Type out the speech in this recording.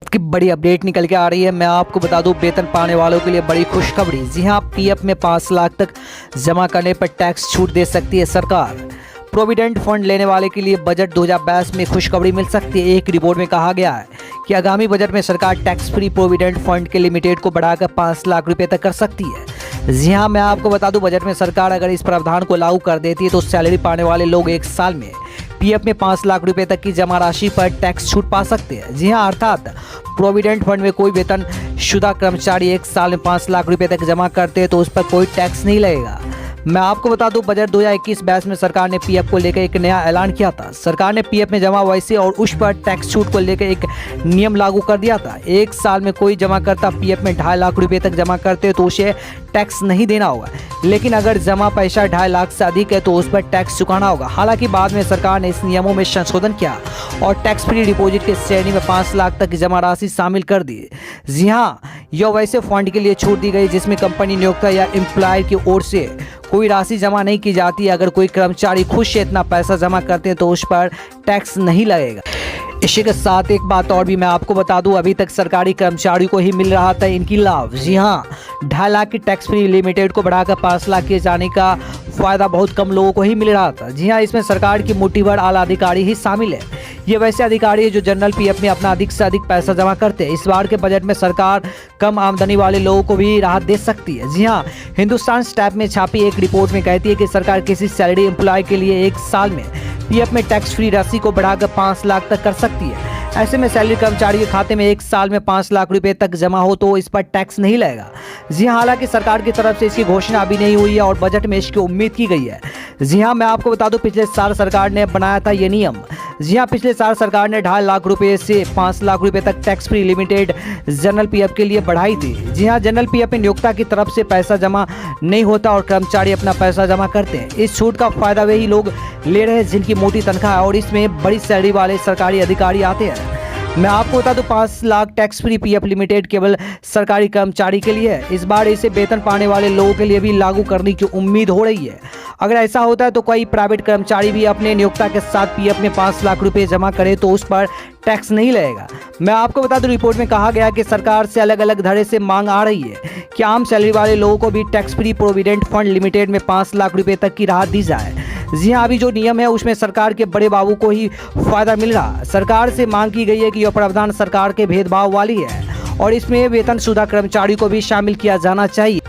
की बड़ी अपडेट निकल के आ रही है। मैं आपको बता दूं, वेतन पाने वालों के लिए बड़ी खुशखबरी। जी हां, पीएफ में 5 लाख तक जमा करने पर टैक्स छूट दे सकती है सरकार। प्रोविडेंट फंड लेने वाले के लिए बजट 2022 में खुशखबरी मिल सकती है। एक रिपोर्ट में कहा गया है कि आगामी बजट में सरकार टैक्स फ्री प्रोविडेंट फंड के लिमिटेड को बढ़ाकर 5 लाख रुपए तक कर सकती है। जी हां, मैं आपको बता दूं, बजट में सरकार अगर इस प्रावधान को लागू कर देती है तो सैलरी पाने वाले लोग एक साल में पीएफ में 5 लाख रुपए तक की जमा राशि पर टैक्स छूट पा सकते हैं। जी हां, अर्थात प्रोविडेंट फंड में कोई वेतन शुदा कर्मचारी एक साल में 5 लाख रुपए तक जमा करते हैं तो उस पर कोई टैक्स नहीं लगेगा। मैं आपको बता दूं, बजट 2021-22 में सरकार ने पीएफ को लेकर एक नया ऐलान किया था। सरकार ने पीएफ में जमा वैसे और उस पर टैक्स छूट को लेकर एक नियम लागू कर दिया था। एक साल में कोई जमा करता पीएफ में 2.5 लाख रुपए तक जमा करते तो उसे टैक्स नहीं देना होगा, लेकिन अगर जमा पैसा 2.5 लाख से अधिक है तो उस पर टैक्स चुकाना होगा। हालांकि बाद में सरकार ने इस नियमों में संशोधन किया और टैक्स फ्री डिपॉजिट की श्रेणी में 5 लाख तक की जमा राशि शामिल कर दी। जी हाँ, यह वैसे फंड के लिए छूट दी गई जिसमें कंपनी नियोक्ता या एम्प्लॉयर की ओर से कोई राशि जमा नहीं की जाती। अगर कोई कर्मचारी खुद से इतना पैसा जमा करते हैं तो उस पर टैक्स नहीं लगेगा। इसी के साथ एक बात और भी मैं आपको बता दूं, अभी तक सरकारी कर्मचारियों को ही मिल रहा था इनकी लाभ। जी हां, 2.5 लाख की टैक्स फ्री लिमिटेड को बढ़ाकर 5 लाख किए जाने का फायदा बहुत कम लोगों को ही मिल रहा था। जी हां, इसमें सरकार की मुट्ठी भर आला अधिकारी ही शामिल है। ये वैसे अधिकारी है जो जनरल पीएफ में अपना अधिक से अधिक पैसा जमा करते हैं। इस बार के बजट में सरकार कम आमदनी वाले लोगों को भी राहत दे सकती है। जी हाँ, हिंदुस्तान स्टैप में छापी एक रिपोर्ट में कहती है कि सरकार किसी सैलरी एम्प्लॉय के लिए एक साल में पीएफ में टैक्स फ्री राशि को बढ़ाकर 5 लाख तक कर सकती है। ऐसे में सैलरी कर्मचारी के खाते में एक साल में 5 लाख रुपए तक जमा हो तो इस पर टैक्स नहीं लगेगा। जी हाँ, हालांकि सरकार की तरफ से इसकी घोषणा अभी नहीं हुई है और बजट में इसकी उम्मीद की गई है। जी हाँ, मैं आपको बता दूं, पिछले साल सरकार ने बनाया था ये नियम। जी हाँ, पिछले साल सरकार ने 2.5 लाख रुपए से 5 लाख रुपए तक tax free limited general PF के लिए बढ़ाई थी। जी हाँ, जनरल पीएफ में नियोक्ता की तरफ से पैसा जमा नहीं होता और कर्मचारी अपना पैसा जमा करते हैं। इस छूट का फायदा वही लोग ले रहे हैं जिनकी मोटी तनख्वाह है और इसमें बड़ी सैलरी वाले सरकारी अधिकारी आते हैं। मैं आपको बता दूं, 5 lakh tax free PF limited केवल सरकारी कर्मचारी के लिए है। इस बार इसे वेतन पाने वाले लोगों के लिए भी लागू करने की उम्मीद हो रही है। अगर ऐसा होता है तो कोई प्राइवेट कर्मचारी भी अपने नियोक्ता के साथ पीएफ में 5 लाख रुपए जमा करे तो उस पर टैक्स नहीं लगेगा। मैं आपको बता दूं, रिपोर्ट में कहा गया कि सरकार से अलग अलग धड़े से मांग आ रही है कि आम सैलरी वाले लोगों को भी tax free provident fund limited में 5 लाख रुपए तक की राहत दी जाए। जी हाँ, अभी जो नियम है उसमें सरकार के बड़े बाबू को ही फायदा मिल रहा। सरकार से मांग की गई है कि यह प्रावधान सरकार के भेदभाव वाली है और इसमें वेतन शुदा कर्मचारी को भी शामिल किया जाना चाहिए।